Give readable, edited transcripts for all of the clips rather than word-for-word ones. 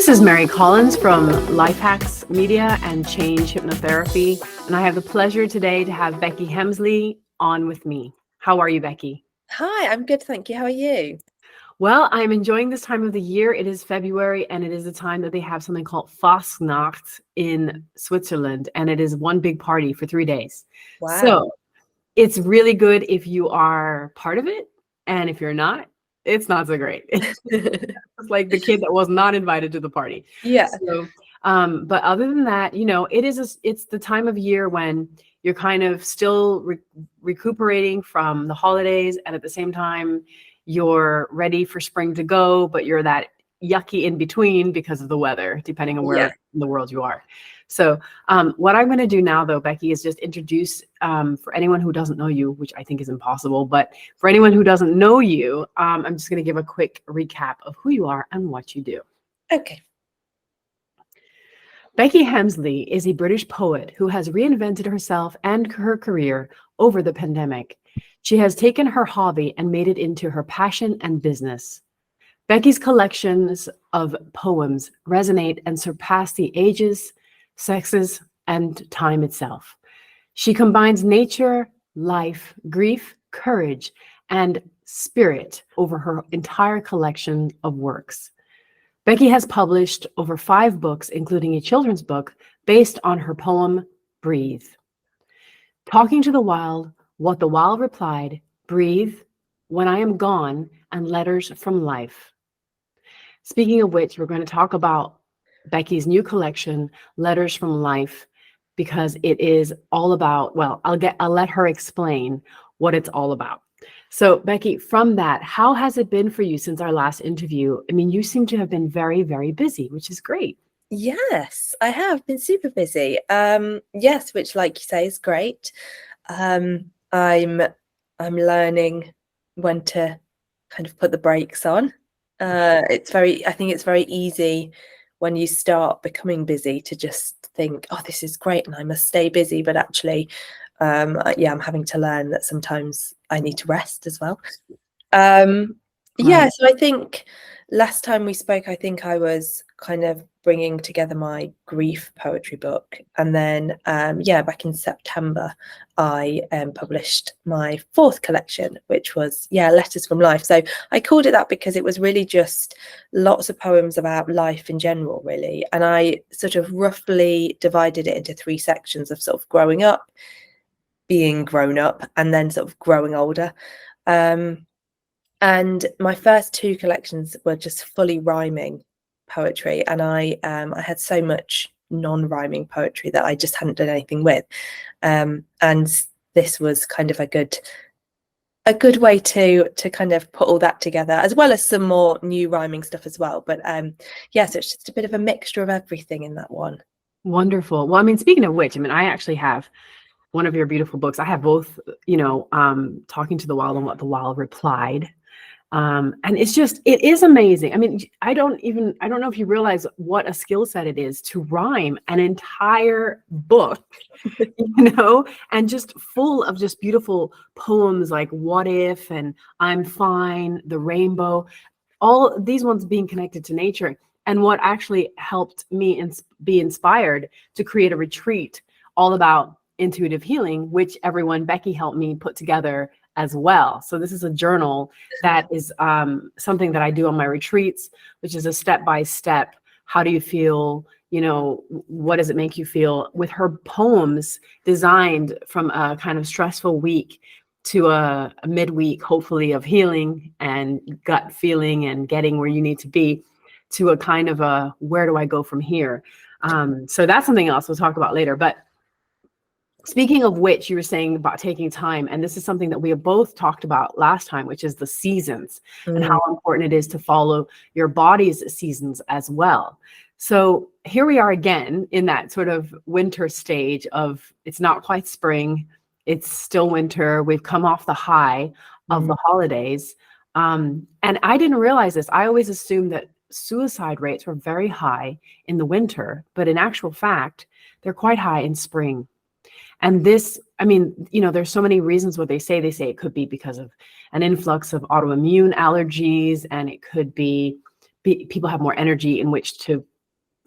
This is Mary Collins from Life Hacks Media and Change Hypnotherapy, and I have the pleasure today to have Becky Hemsley on with me. How are you, Becky? Hi, I'm good, thank you. How are you? Well, I'm enjoying this time of the year. It is February, and it is the time that they have something called Fastnacht in Switzerland, and it is one big party for 3 days. Wow. So it's really good if you are part of it, and if you're not, it's not so great. It's like the kid that was not invited to the party. Yeah. So, but other than that, it's the time of year when you're kind of still recuperating from the holidays, and at the same time, you're ready for spring to go, but you're that yucky in between because of the weather, depending on where in the world you are. So what I'm going to do now, though, Becky, is just introduce, for anyone who doesn't know you, which I think is impossible, but for anyone who doesn't know you, I'm just going to give a quick recap of who you are and what you do. Okay. Becky Hemsley is a British poet who has reinvented herself and her career over the pandemic. She has taken her hobby and made it into her passion and business. Becky's collections of poems resonate and surpass the ages, sexes, and time itself. She combines nature, life, grief, courage, and spirit over her entire collection of works. Becky has published over 5 books, including a children's book based on her poem, Breathe. Talking to the Wild, What the Wild Replied, Breathe, When I Am Gone, and Letters from Life. Speaking of which, we're going to talk about Becky's new collection, Letters from Life, because it is all about, well, I'll let her explain what it's all about. So Becky, from that, how has it been for you since our last interview? I mean, you seem to have been very, very busy, which is great. Yes, I have been super busy. Yes, which, like you say, is great. I'm learning when to kind of put the brakes on. I think it's very easy when you start becoming busy to just think, oh, this is great and I must stay busy. But actually, I'm having to learn that sometimes I need to rest as well. Right. So I think last time we spoke, I think I was kind of bringing together my grief poetry book. And then, back in September, I published my 4th collection, which was, Letters from Life. So I called it that because it was really just lots of poems about life in general, really. And I sort of roughly divided it into 3 sections of sort of growing up, being grown up, and then sort of growing older. And my first 2 collections were just fully rhyming poetry, and I had so much non-rhyming poetry that I just hadn't done anything with, and this was kind of a good way to kind of put all that together, as well as some more new rhyming stuff as well. But so it's just a bit of a mixture of everything in that one. Wonderful. Well, I mean, speaking of which, I mean, I actually have one of your beautiful books. I have both, Talking to the Wild and What the Wild Replied. And it is amazing. I mean, I don't know if you realize what a skill set it is to rhyme an entire book, and just full of just beautiful poems like What If and I'm Fine, The Rainbow, all these ones being connected to nature. And what actually helped me be inspired to create a retreat all about intuitive healing, which Becky helped me put together as well. So this is a journal that is something that I do on my retreats, which is a step-by-step. How do you feel? What does it make you feel? With her poems designed from a kind of stressful week to a midweek, hopefully, of healing and gut feeling and getting where you need to be, to a kind of a where do I go from here? So that's something else we'll talk about later. But speaking of which, you were saying about taking time, and this is something that we have both talked about last time, which is the seasons and how important it is to follow your body's seasons as well. So here we are again in that sort of winter stage of, it's not quite spring, it's still winter. We've come off the high of the holidays. And I didn't realize this. I always assumed that suicide rates were very high in the winter, but in actual fact, they're quite high in spring. And this, I mean, there's so many reasons what they say. They say it could be because of an influx of autoimmune allergies, and it could be people have more energy in which to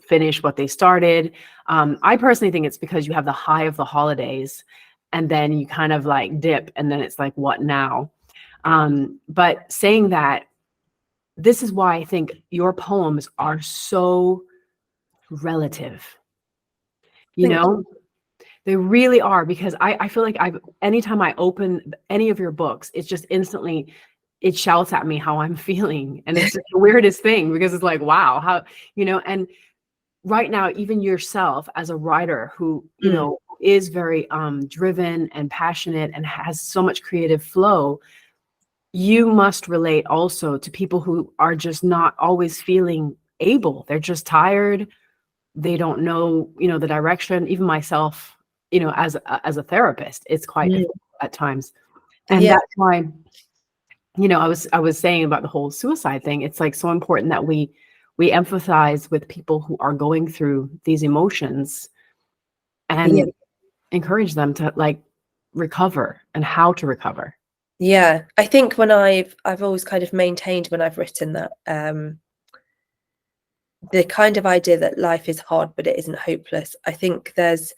finish what they started. I personally think it's because you have the high of the holidays and then you kind of like dip and then it's like, what now? But saying that, this is why I think your poems are so relative. You Thank know, they really are, because I feel like anytime I open any of your books, it's just instantly, it shouts at me how I'm feeling. And it's just the weirdest thing, because it's like, wow, how, and right now, even yourself as a writer who, you. is very driven and passionate and has so much creative flow, you must relate also to people who are just not always feeling able. They're just tired. They don't know, the direction. Even myself, as a therapist, it's quite Mm. difficult at times. And Yeah, that's why, I was saying about the whole suicide thing. It's like so important that we empathize with people who are going through these emotions yeah, and encourage them to like recover and how to recover. yeah. I think when I've always kind of maintained when I've written that the kind of idea that life is hard, but it isn't hopeless. I think there's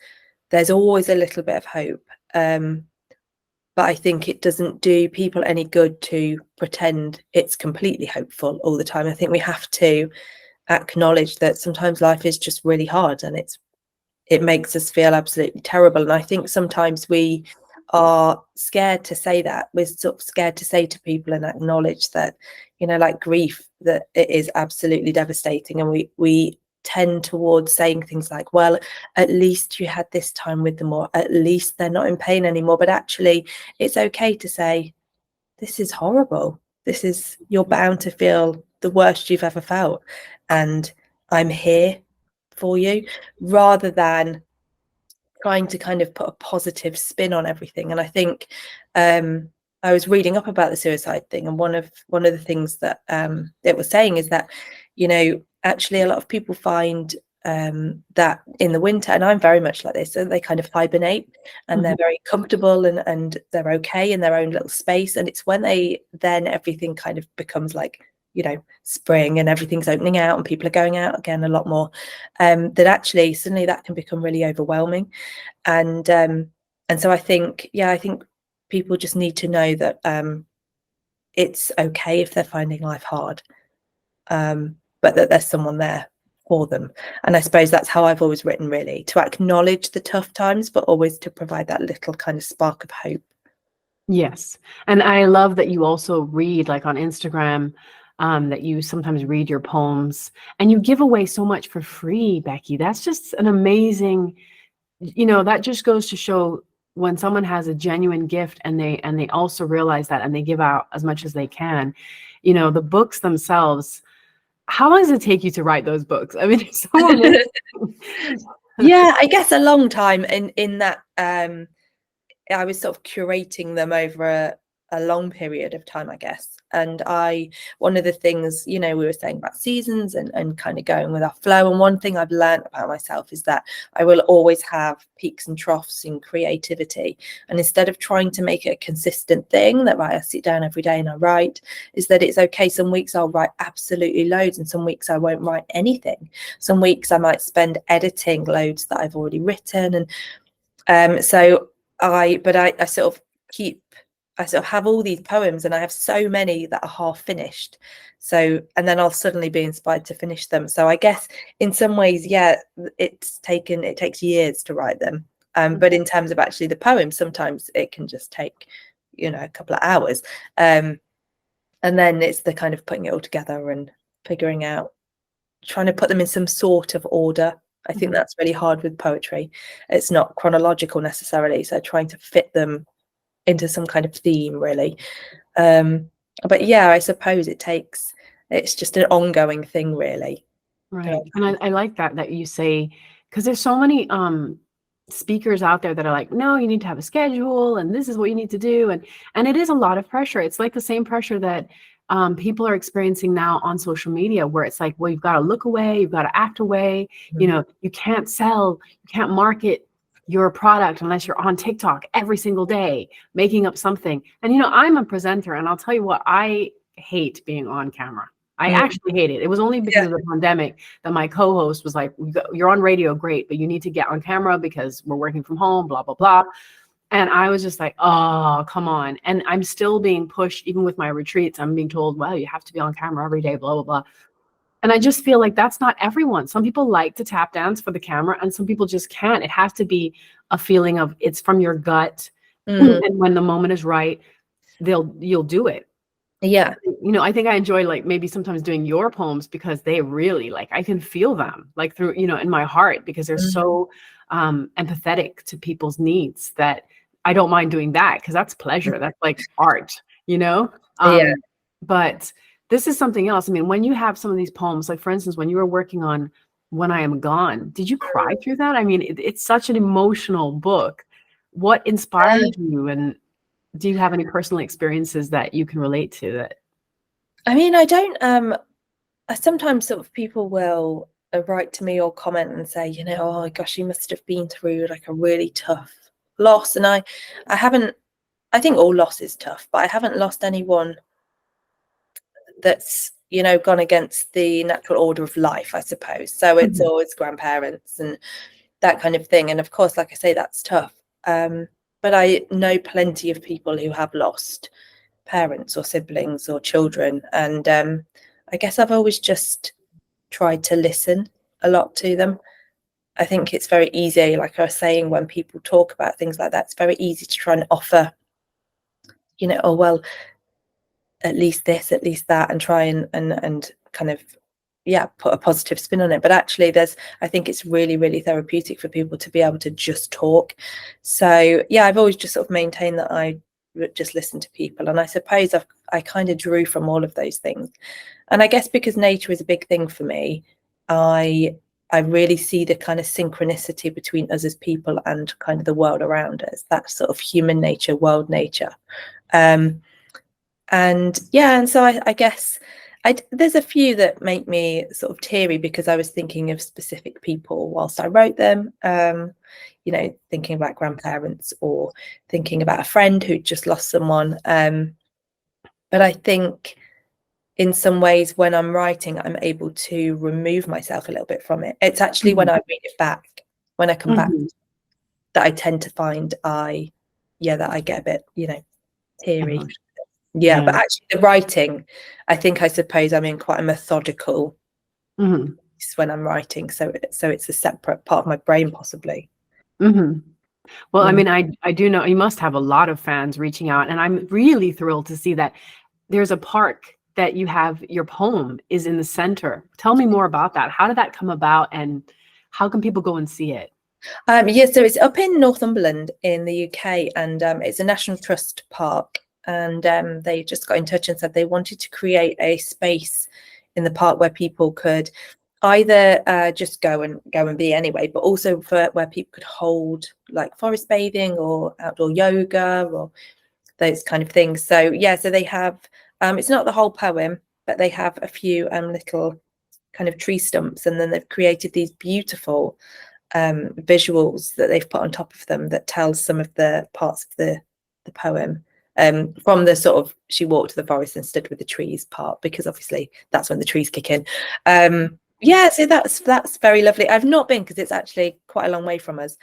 always a little bit of hope. But I think it doesn't do people any good to pretend it's completely hopeful all the time. I think we have to acknowledge that sometimes life is just really hard and it makes us feel absolutely terrible. And I think sometimes we are scared to say that. We're sort of scared to say to people and acknowledge that, like grief, that it is absolutely devastating. And we tend towards saying things like, well, at least you had this time with them, or at least they're not in pain anymore. But actually, it's okay to say, this is horrible. You're bound to feel the worst you've ever felt. And I'm here for you, rather than trying to kind of put a positive spin on everything. And I think I was reading up about the suicide thing, and one of the things that it was saying is that, actually a lot of people find that in the winter, and I'm very much like this, so they kind of hibernate and they're very comfortable and they're okay in their own little space. And it's when then everything kind of becomes like, spring and everything's opening out and people are going out again a lot more, that actually suddenly that can become really overwhelming. And so I think people just need to know that it's okay if they're finding life hard, but that there's someone there for them. And I suppose that's how I've always written, really, to acknowledge the tough times, but always to provide that little kind of spark of hope. Yes. And I love that you also read, like on Instagram, that you sometimes read your poems and you give away so much for free, Becky. That's just an amazing, that just goes to show when someone has a genuine gift and they also realize that and they give out as much as they can. The books themselves, how long does it take you to write those books? I mean, it's so amazing. Yeah, I guess a long time in that I was sort of curating them over a long period of time, I guess. And one of the things, we were saying about seasons and kind of going with our flow. And one thing I've learned about myself is that I will always have peaks and troughs in creativity. And instead of trying to make it a consistent thing that, right, I sit down every day and I write, is that it's okay. Some weeks I'll write absolutely loads and some weeks I won't write anything. Some weeks I might spend editing loads that I've already written. And so I sort of have all these poems and I have so many that are half finished. So, and then I'll suddenly be inspired to finish them. So I guess in some ways, yeah, it takes years to write them. But in terms of actually the poems, sometimes it can just take, a couple of hours. And then it's the kind of putting it all together and figuring out, trying to put them in some sort of order. I think that's really hard with poetry. It's not chronological necessarily. So trying to fit them into some kind of theme, really. But yeah, I suppose it's just an ongoing thing, really. Right. And I like that you say, because there's so many speakers out there that are like, no, you need to have a schedule and this is what you need to do. And it is a lot of pressure. It's like the same pressure that people are experiencing now on social media, where it's like, well, you've got to look away, you've got to act away, you can't sell, you can't market your product unless you're on TikTok every single day, making up something. And I'm a presenter, and I'll tell you what, I hate being on camera. I actually hate it. It was only because of the pandemic that my co-host was like, "You're on radio, great, but you need to get on camera because we're working from home, blah, blah, blah." And I was just like, oh, come on. And I'm still being pushed, even with my retreats. I'm being told, well, you have to be on camera every day, blah, blah, blah. And I just feel like that's not everyone. Some people like to tap dance for the camera, and some people just can't. It has to be a feeling of it's from your gut. And when the moment is right, you'll do it. Yeah. You know, I think I enjoy like maybe sometimes doing your poems because they really like I can feel them like through, you know, in my heart because they're so empathetic to people's needs that I don't mind doing that because that's pleasure. That's like art, you know? Yeah. But this is something else. I mean, when you have some of these poems, like for instance, when you were working on When I Am Gone, did you cry through that? I mean, it's such an emotional book. What inspired you? And do you have any personal experiences that you can relate to that? I mean, I don't, I sometimes sort of people will write to me or comment and say, you know, oh gosh, you must have been through like a really tough loss. And I haven't, I think all loss is tough, but I haven't lost anyone that's, you know, gone against the natural order of life, I suppose. So it's always grandparents and that kind of thing. And of course, like I say, that's tough. But I know plenty of people who have lost parents or siblings or children. And I guess I've always just tried to listen a lot to them. I think it's very easy, like I was saying, when people talk about things like that, it's very easy to try and offer, you know, oh, well, at least this, at least that, and try and kind of, yeah, put a positive spin on it. But actually I think it's really, really therapeutic for people to be able to just talk. So yeah, I've always just sort of maintained that I just listen to people. And I suppose I kind of drew from all of those things. And I guess because nature is a big thing for me, I really see the kind of synchronicity between us as people and kind of the world around us, that sort of human nature, world nature. And yeah, and so I guess there's a few that make me sort of teary because I was thinking of specific people whilst I wrote them, you know, thinking about grandparents or thinking about a friend who just lost someone. But I think in some ways when I'm writing, I'm able to remove myself a little bit from it. It's actually when I read it back, when I come back, that I tend to find that I get a bit, you know, teary. Yeah, but actually the writing, I think I suppose I'm in quite a methodical when I'm writing. So it's a separate part of my brain possibly. Well, I mean, I do know you must have a lot of fans reaching out, and I'm really thrilled to see that there's a park that you have your poem is in the center. Tell me more about that. How did that come about, and how can people go and see it? Yeah, so it's up in Northumberland in the UK, and it's a National Trust park. And they just got in touch and said they wanted to create a space in the park where people could either just go and be anyway, but also for where people could hold like forest bathing or outdoor yoga or those kind of things. So yeah, so they have it's not the whole poem, but they have a few little kind of tree stumps, and then they've created these beautiful visuals that they've put on top of them that tells some of the parts of the poem. From the sort of she walked to the forest and stood with the trees part, because obviously that's when the trees kick in. Yeah, so that's very lovely. I've not been because it's actually quite a long way from us.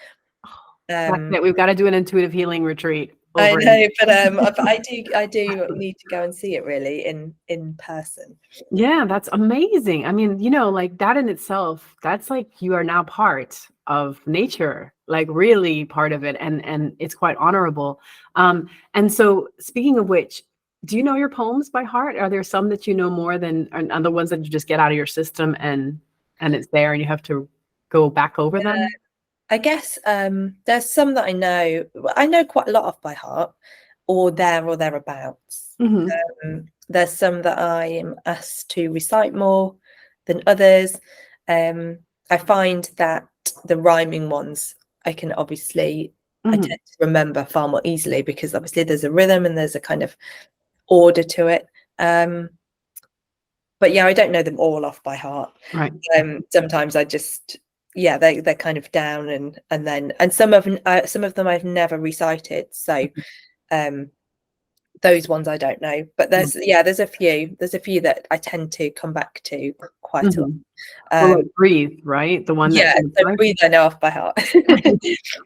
We've got to do an intuitive healing retreat. I know, but I do need to go and see it really in person. Yeah, that's amazing. I mean, you know, like that in itself, that's like you are now part of nature, like really part of it, and it's quite honorable. And so speaking of which, do you know your poems by heart? Are there some that you know more than other ones that you just get out of your system and it's there and you have to go back over them? I guess there's some that I know quite a lot of by heart, or thereabouts. There's some that I am asked to recite more than others. I find that the rhyming ones I can obviously I tend to remember far more easily, because obviously there's a rhythm and there's a kind of order to it. But yeah, I don't know them all off by heart. Right. Sometimes I just they're kind of down, and some of them I've never recited. So those ones I don't know, but there's there's a few that I tend to come back to quite a lot. Well, like Breathe, right? The one Yeah, that so Breathe I know off by heart.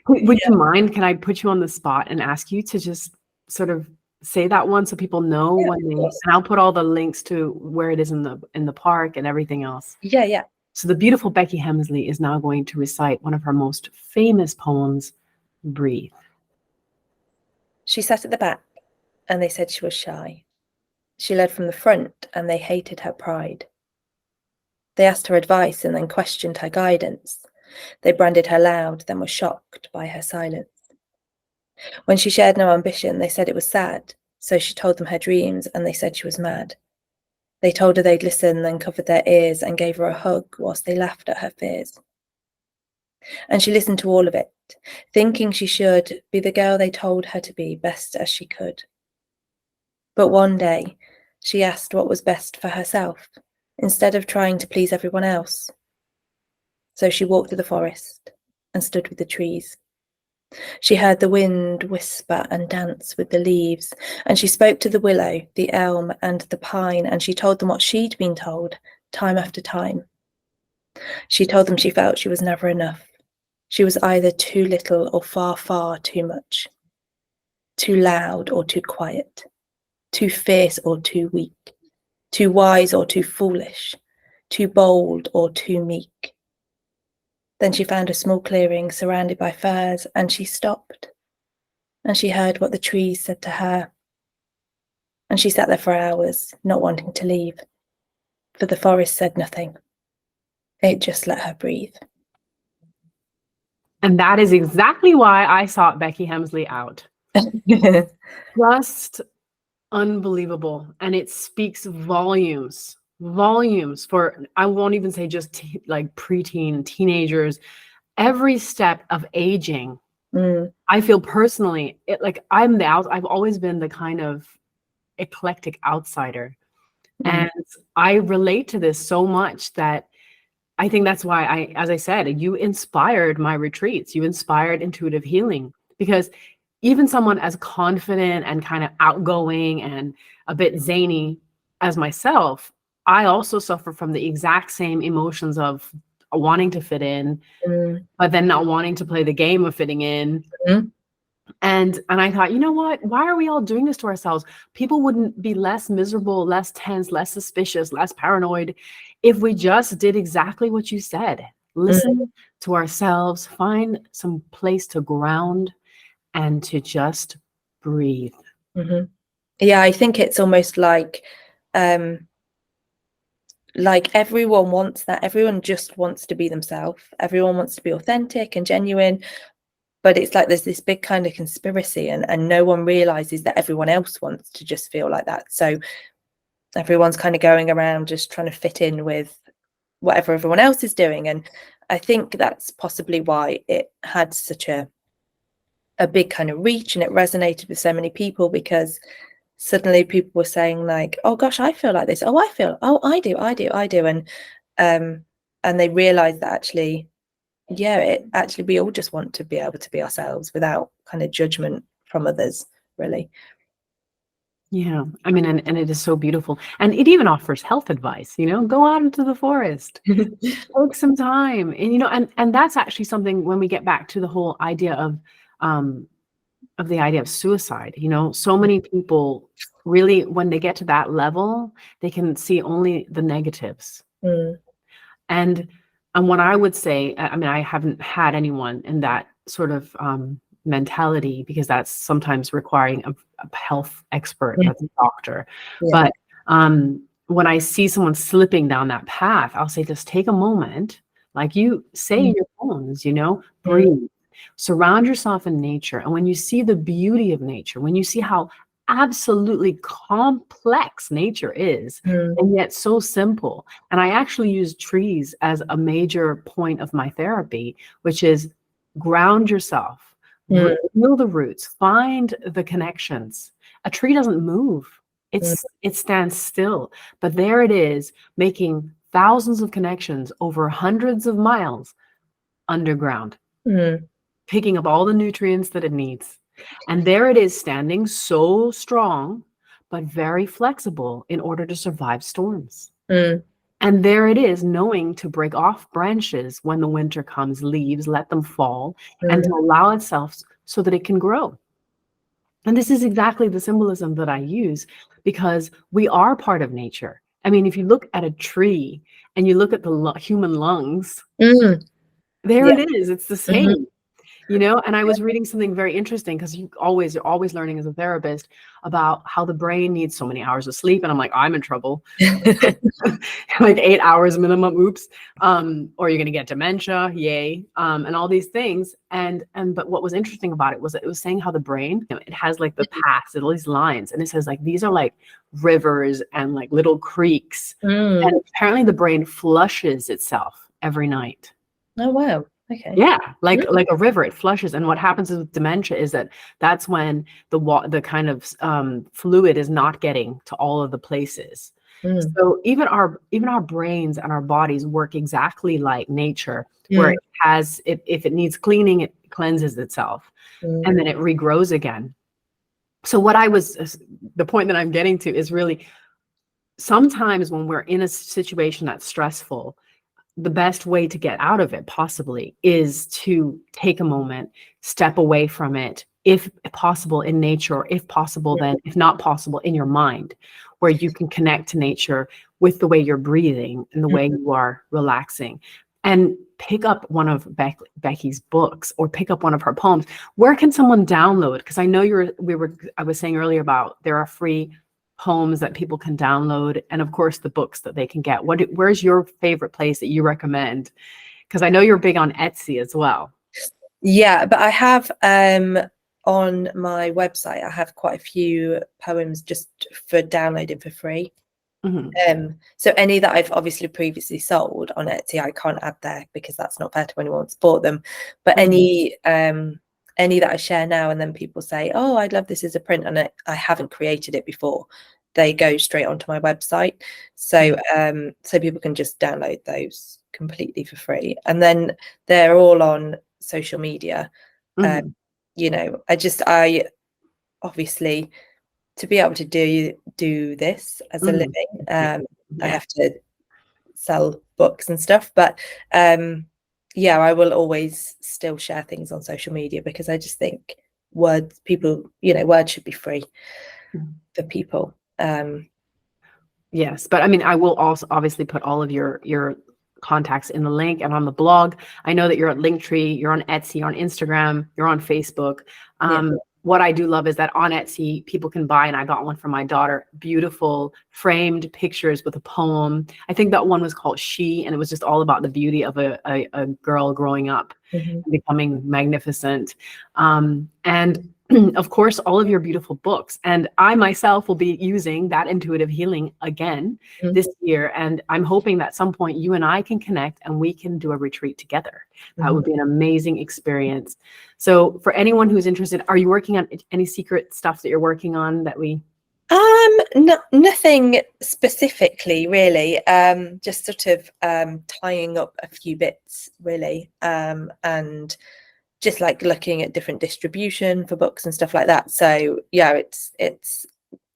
would you mind? Can I put you on the spot and ask you to just sort of say that one so people know when they? And I'll put all the links to where it is in the park and everything else. Yeah. So the beautiful Becky Hemsley is now going to recite one of her most famous poems, Breathe. She sat at the back, and they said she was shy. She led from the front, and they hated her pride. They asked her advice and then questioned her guidance. They branded her loud, then were shocked by her silence. When she shared no ambition, they said it was sad, so she told them her dreams, and they said she was mad. They told her they'd listen, then covered their ears and gave her a hug whilst they laughed at her fears. And she listened to all of it, thinking she should be the girl they told her to be best as she could. But one day, she asked what was best for herself, instead of trying to please everyone else. So she walked through the forest and stood with the trees. She heard the wind whisper and dance with the leaves, and she spoke to the willow, the elm, and the pine, and she told them what she'd been told, time after time. She told them she felt she was never enough. She was either too little or far, far too much. Too loud or too quiet. Too fierce or too weak. Too wise or too foolish. Too bold or too meek. Then she found a small clearing surrounded by firs, and she stopped. And she heard what the trees said to her. And she sat there for hours, not wanting to leave. For the forest said nothing. It just let her breathe. And that is exactly why I sought Becky Hemsley out. Just unbelievable. And it speaks volumes for, I won't even say just like preteen, teenagers, every step of aging. I feel personally, I've always been the kind of eclectic outsider. And I relate to this so much that I think that's why as I said, you inspired my retreats. You inspired intuitive healing, because even someone as confident and kind of outgoing and a bit zany as myself, I also suffer from the exact same emotions of wanting to fit in, but then not wanting to play the game of fitting in. And I thought, you know what? Why are we all doing this to ourselves? People wouldn't be less miserable, less tense, less suspicious, less paranoid if we just did exactly what you said. Listen to ourselves, find some place to ground and to just breathe. Yeah, I think it's almost like everyone wants that. Everyone just wants to be themselves. Everyone wants to be authentic and genuine. But it's like there's this big kind of conspiracy, and no one realizes that everyone else wants to just feel like that. So everyone's kind of going around just trying to fit in with whatever everyone else is doing. And I think that's possibly why it had such a big kind of reach, and it resonated with so many people, because suddenly people were saying like, oh gosh, I feel like this. Oh, I do. And they realized that actually, we all just want to be able to be ourselves without kind of judgment from others, really. Yeah, I mean, and it is so beautiful. And it even offers health advice, go out into the forest, take some time. And, and that's actually something when we get back to the whole idea of the idea of suicide, so many people really, when they get to that level, they can see only the negatives. And what I would say, I mean, I haven't had anyone in that sort of mentality, because that's sometimes requiring a health expert, that's a doctor. But when I see someone slipping down that path, I'll say, just take a moment, like you say in your poems, breathe, surround yourself in nature. And when you see the beauty of nature, when you see how absolutely complex nature is, and yet so simple. And I actually use trees as a major point of my therapy, which is ground yourself, feel the roots, find the connections. A tree doesn't move. It stands still, but there it is, making thousands of connections over hundreds of miles underground, picking up all the nutrients that it needs. And there it is, standing so strong but very flexible in order to survive storms. Mm. And there it is, knowing to break off branches when the winter comes, leaves, let them fall, and Mm. to allow itself so that it can grow. And this is exactly the symbolism that I use, because we are part of nature. I mean, if you look at a tree and you look at the human lungs, Mm. there Yeah. it is. It's the Mhm. same. And I was reading something very interesting, because you're always learning as a therapist about how the brain needs so many hours of sleep. And I'm like, I'm in trouble. Like 8 hours minimum, oops. Or you're gonna get dementia, yay. And all these things. But what was interesting about it was that it was saying how the brain, it has like the paths and all these lines. And it says like these are like rivers and like little creeks. Mm. And apparently the brain flushes itself every night. Oh, wow. Okay. Yeah, like Mm. a river, it flushes. And what happens with dementia is that's when the kind of fluid is not getting to all of the places. Mm. So even our brains and our bodies work exactly like nature, where Mm. it has if it needs cleaning, it cleanses itself, Mm. and then it regrows again. So the point that I'm getting to is really, sometimes when we're in a situation that's stressful, the best way to get out of it possibly is to take a moment, step away from it, if possible in nature, or if possible, then if not possible in your mind, where you can connect to nature with the way you're breathing and the way you are relaxing. And pick up one of Becky's books, or pick up one of her poems. Where can someone download? Because I know I was saying earlier about there are free poems that people can download, and of course the books that they can get. Where's your favorite place that you recommend? Because I know you're big on Etsy as well. Yeah, but I have on my website, I have quite a few poems just for downloading for free. Mm-hmm. So any that I've obviously previously sold on Etsy, I can't add there because that's not fair to anyone who's bought them. But Mm-hmm. any that I share now, and then people say, "Oh, I'd love this as a print," and I haven't created it before, they go straight onto my website. So so people can just download those completely for free, and then they're all on social media. Mm-hmm. I obviously, to be able to do this as a living, Yeah. I Yeah. have to sell books and stuff. But yeah, I will always still share things on social media, because I just think words should be free for people. Yes, but I mean, I will also obviously put all of your contacts in the link and on the blog. I know that you're at Linktree, you're on Etsy, you're on Instagram, you're on Facebook. Yeah. What I do love is that on Etsy, people can buy, and I got one for my daughter, beautiful framed pictures with a poem. I think that one was called She, and it was just all about the beauty of a girl growing up Mhm. and becoming magnificent. And of course, all of your beautiful books. And I myself will be using that intuitive healing again Mhm. this year. And I'm hoping that at some point you and I can connect and we can do a retreat together. That would be an amazing experience. So for anyone who's interested, are you working on any secret stuff that you're working on that we? Nothing specifically, really. Just sort of tying up a few bits, really, and just like looking at different distribution for books and stuff like that. So yeah, it's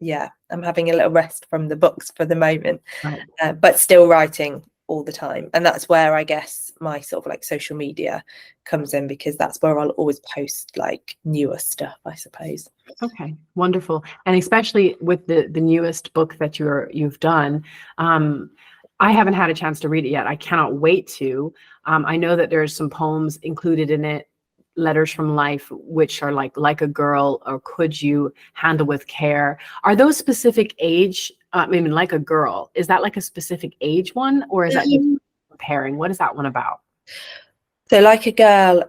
yeah, I'm having a little rest from the books for the moment, Right. but still writing all the time. And that's where I guess my sort of like social media comes in, because that's where I'll always post like newer stuff, I suppose. Okay, wonderful. And especially with the newest book that you've done, I haven't had a chance to read it yet. I cannot wait to. I know that there's some poems included in it, letters from life, which are like a girl, or could you handle with care? Are those specific age? I mean, like a girl, is that like a specific age one, or is that just comparing? What is that one about? So Like a Girl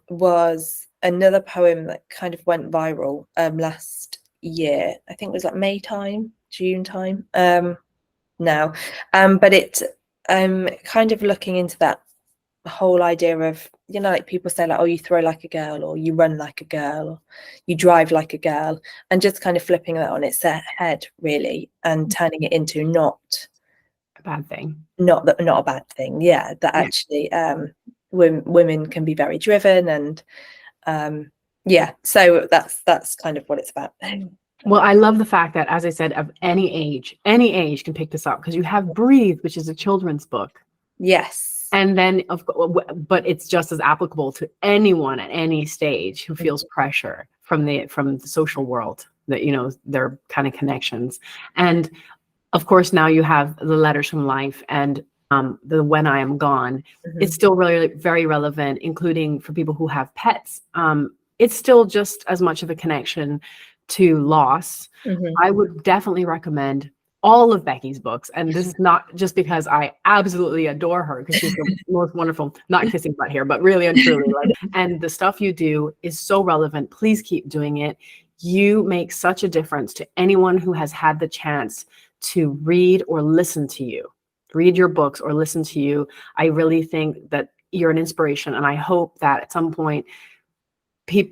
was another poem that kind of went viral last year. I think it was like May time, June time now. But it kind of looking into that whole idea of, like people say, like, oh, you throw like a girl, or you run like a girl, or you drive like a girl, and just kind of flipping that on its head, really, and turning it into not A bad thing. not a bad thing. Yeah, that Yeah. actually women can be very driven, and yeah, so that's kind of what it's about. Well, I love the fact that, as I said, of any age can pick this up, because you have Breathe, which is a children's book. Yes. And then, but it's just as applicable to anyone at any stage who feels pressure from the social world, that, you know, their kind of connections. And of course, now you have the Letters from Life and the When I Am Gone. It's still really very relevant, including for people who have pets. It's still just as much of a connection to loss. I would definitely recommend all of Becky's books. And this is not just because I absolutely adore her, because she's the most wonderful, not kissing butt here, but really and truly. Like, and the stuff you do is so relevant. Please keep doing it. You make such a difference to anyone who has had the chance to read or listen to you, read your books or listen to you. I really think that you're an inspiration. And I hope that at some point,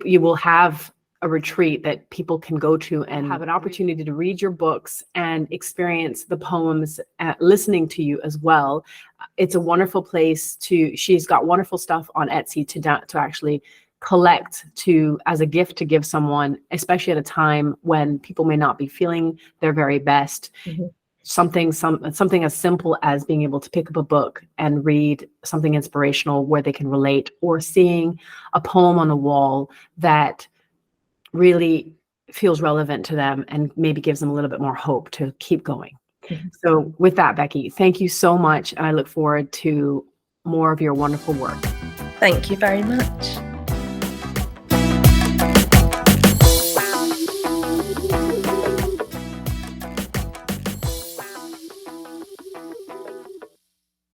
you will have a retreat that people can go to and have an opportunity to read your books and experience the poems, listening to you as well. It's a wonderful place she's got wonderful stuff on Etsy to actually collect, as a gift to give someone, especially at a time when people may not be feeling their very best. Something as simple as being able to pick up a book and read something inspirational where they can relate, or seeing a poem on the wall that really feels relevant to them and maybe gives them a little bit more hope to keep going. So with that, Becky, thank you so much. And I look forward to more of your wonderful work. Thank you very much.